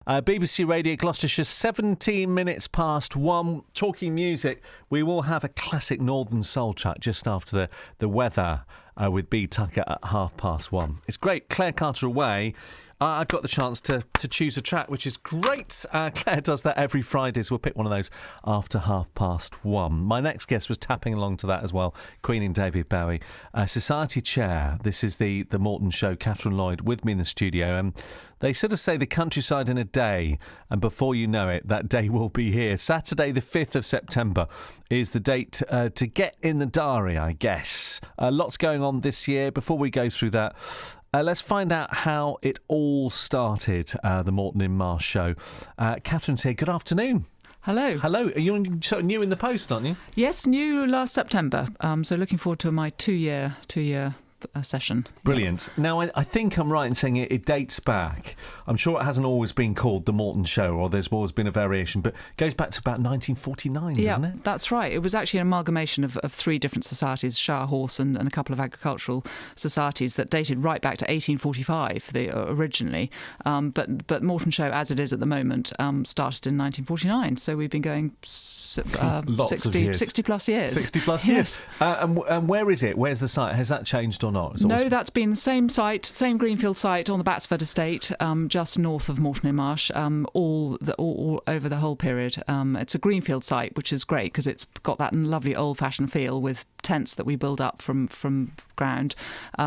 BBC Radio Gloucestershire, 17 minutes past 1. Talking music, we will have a classic Northern Soul chat just after the weather with B. Tucker at 1:30. It's great. Claire Carter away. I've got the chance to choose a track, which is great. Claire does that every Friday, so we'll pick one of those after 1:30. My next guest was tapping along to that as well, Queen and David Bowie. Society Chair, this is the Moreton show, Catherine Lloyd with me in the studio. They sort of say the countryside in a day, and before you know it, that day will be here. Saturday the 5th of September is the date to get in the diary, I guess. Lots going on this year. Before we go through that, let's find out how it all started, the Moreton in Marsh show. Catherine's here. Good afternoon. Hello. Hello. Are you sort of new in the post, aren't you? Yes, new last September. So looking forward to my two-year session. Brilliant. Yeah. Now, I think I'm right in saying it dates back. I'm sure it hasn't always been called the Moreton Show, or there's always been a variation, but it goes back to about 1949, doesn't it? Yeah, that's right. It was actually an amalgamation of three different societies, Shire Horse and a couple of agricultural societies that dated right back to 1845 originally. But Moreton Show, as it is at the moment, started in 1949. So we've been going 60 plus years. 60 plus years. And where is it? Where's the site? Has that changed or not? No, that's been the same site, same greenfield site on the Batsford estate, just north of Moreton in Marsh, all over the whole period. It's a greenfield site, which is great because it's got that lovely old-fashioned feel with tents that we build up from ground.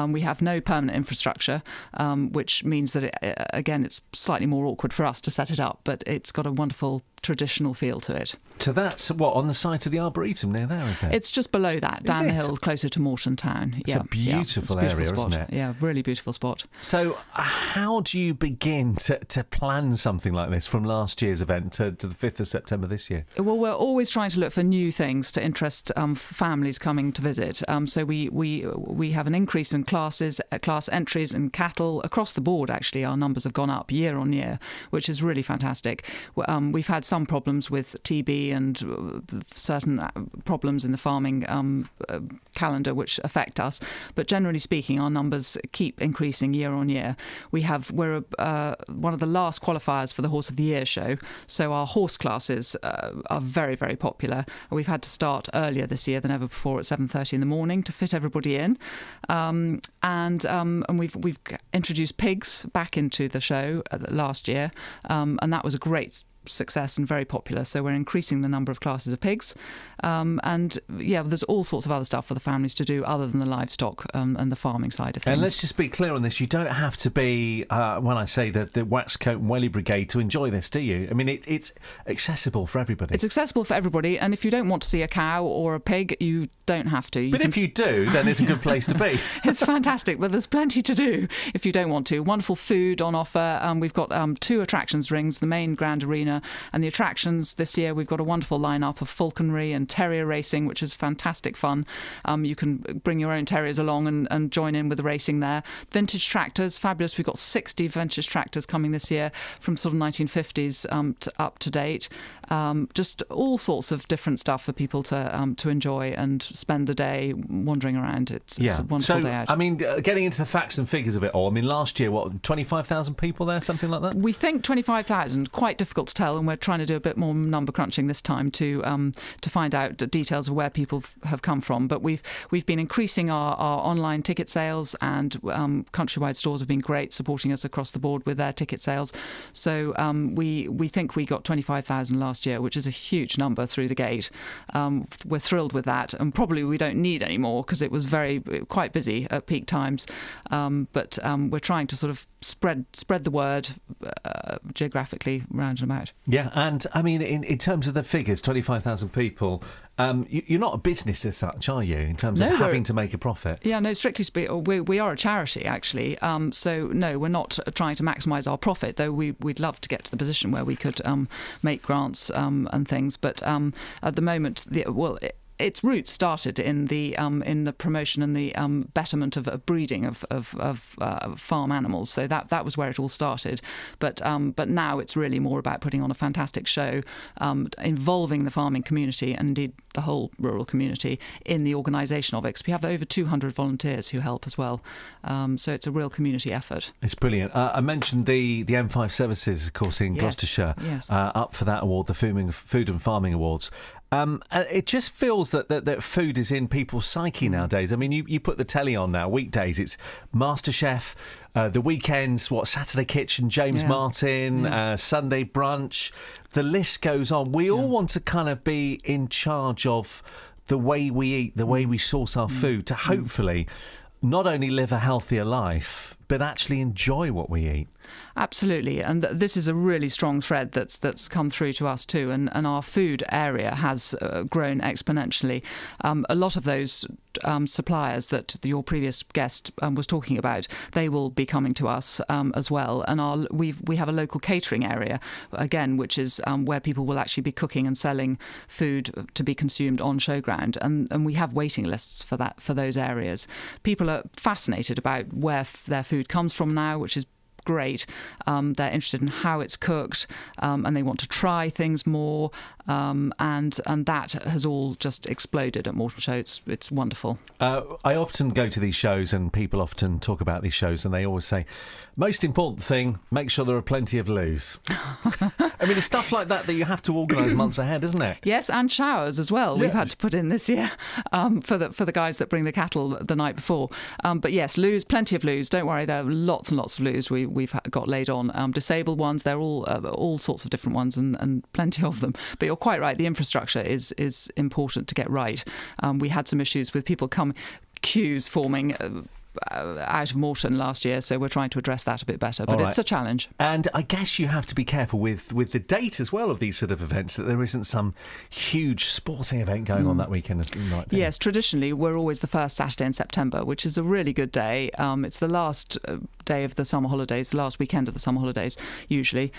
We have no permanent infrastructure, which means that, it's slightly more awkward for us to set it up, but it's got a wonderful traditional feel to it. So that's on the site of the Arboretum near there, is it? It's just below that, down the hill, closer to Moreton town. It's a beautiful area, spot. isn't it? Yeah, really beautiful spot. So how do you begin to plan something like this from last year's event to the 5th of September this year? Well, we're always trying to look for new things to interest families coming to visit. So we have an increase in class entries and cattle across the board. Actually, our numbers have gone up year on year, which is really fantastic. We've had some problems with TB and certain problems in the farming calendar which affect us, but generally speaking, our numbers keep increasing year on year. We're one of the last qualifiers for the Horse of the Year show, so our horse classes are very, very popular. We've had to start earlier this year than ever before at 7:30 in the morning to fit everybody in, and we've introduced pigs back into the show last year, and that was a great success and very popular, so we're increasing the number of classes of pigs, and there's all sorts of other stuff for the families to do other than the livestock and the farming side of things. And let's just be clear on this, you don't have to be when I say the Waxcoat and Welly Brigade to enjoy this, do you? I mean, it's accessible for everybody. It's accessible for everybody, and if you don't want to see a cow or a pig, you don't have to. But if you do, then it's a good place to be. It's fantastic, but there's plenty to do if you don't want to. Wonderful food on offer. We've got 2 attractions rings, the main grand arena, and the attractions this year. We've got a wonderful lineup of falconry and terrier racing, which is fantastic fun. You can bring your own terriers along and join in with the racing there. Vintage tractors, fabulous. We've got 60 vintage tractors coming this year from sort of 1950s up to date. Just all sorts of different stuff for people to enjoy and spend the day wandering around. It's a wonderful day out. I mean, getting into the facts and figures of it all, I mean, last year, 25,000 people there, something like that? We think 25,000, quite difficult to tell, and we're trying to do a bit more number crunching this time to find out the details of where people have come from. But we've been increasing our online ticket sales, and Countrywide stores have been great, supporting us across the board with their ticket sales. So we think we got 25,000 last year, which is a huge number through the gate. We're thrilled with that, and probably we don't need any more because it was quite busy at peak times. But we're trying to sort of spread the word geographically round and about. Yeah, and I mean, in terms of the figures, 25,000 people, you're not a business as such, are you, in terms of having to make a profit? Yeah, no, strictly speaking, we are a charity, actually. So, no, we're not trying to maximise our profit, though we'd love to get to the position where we could make grants and things. But at the moment, its roots started in the promotion and the betterment of breeding of farm animals. So that was where it all started. But now it's really more about putting on a fantastic show, involving the farming community and indeed the whole rural community in the organisation of it. 'Cause we have over 200 volunteers who help as well. So it's a real community effort. It's brilliant. I mentioned the M5 services, of course, in Gloucestershire, up for that award, the Food and Farming Awards. It just feels that food is in people's psyche nowadays. I mean, you put the telly on now, weekdays, it's MasterChef, the weekends, Saturday Kitchen, James Martin, Sunday Brunch, the list goes on. We all want to kind of be in charge of the way we eat, the way we source our food, to hopefully not only live a healthier life, but actually enjoy what we eat. Absolutely, and this is a really strong thread that's come through to us too, and our food area has grown exponentially. A lot of those suppliers that your previous guest was talking about, they will be coming to us as well, and we have a local catering area again, which is where people will actually be cooking and selling food to be consumed on showground, and we have waiting lists for those areas. People are fascinated about where their food comes from now, which is great. They're interested in how it's cooked, and they want to try things more, and that has all just exploded at Moreton Show. It's wonderful. I often go to these shows and people often talk about these shows and they always say, most important thing, make sure there are plenty of loos. I mean, it's stuff like that you have to organise months ahead, isn't it? Yes, and showers as well. We've had to put in this year for the guys that bring the cattle the night before. But yes, loos, plenty of loos. Don't worry, there are lots and lots of loos we've got laid on. Disabled ones, they're all sorts of different ones and plenty of them. But you're quite right, the infrastructure is important to get right. We had some issues with people queues forming out of Moreton last year, so we're trying to address that a bit better, but it's a challenge. And I guess you have to be careful with the date as well of these sort of events, that there isn't some huge sporting event going on that weekend. Yes, traditionally we're always the first Saturday in September, which is a really good day. It's the last day of the summer holidays, the last weekend of the summer holidays usually,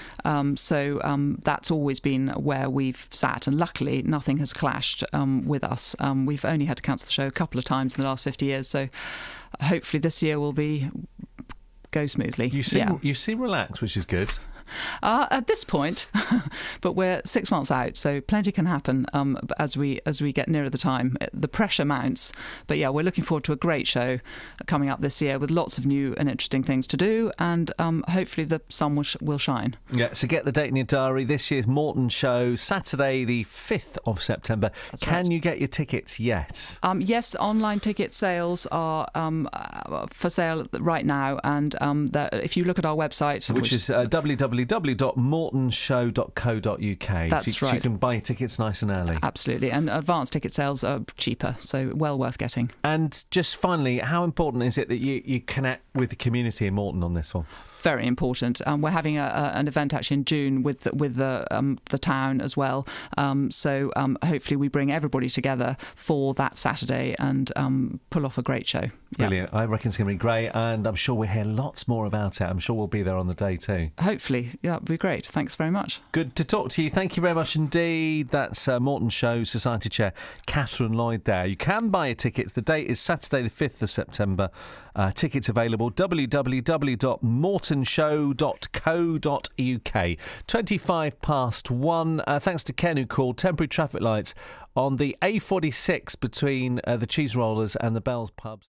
so that's always been where we've sat, and luckily nothing has clashed with us. We've only had to cancel the show a couple of times in the last 50 years, so hopefully this year will go smoothly. You seem relaxed, which is good. At this point, but we're 6 months out, so plenty can happen as we get nearer the time. The pressure mounts, but yeah, we're looking forward to a great show coming up this year with lots of new and interesting things to do, and hopefully the sun will shine. Yeah, so get the date in your diary. This year's Moreton Show, Saturday the 5th of September. Can you get your tickets yet? Yes, online ticket sales are for sale right now, and if you look at our website, which is www.mortonshow.co.uk. That's right. So you can buy tickets nice and early. Absolutely, and advance ticket sales are cheaper, so well worth getting. And just finally, how important is it that you connect with the community in Moreton on this one? Very important. We're having an event actually in June with the town as well. So hopefully we bring everybody together for that Saturday and pull off a great show. Brilliant. I reckon it's going to be great, and I'm sure we'll hear lots more about it. I'm sure we'll be there on the day too. Hopefully. Yeah, that'd be great. Thanks very much. Good to talk to you. Thank you very much indeed. That's Moreton Show Society Chair Catherine Lloyd there. You can buy your tickets. The date is Saturday the 5th of September. Tickets available www.mortonshow.co.uk. 1:25. Thanks to Ken who called. Temporary traffic lights on the A46 between the Cheese Rollers and the Bells pubs.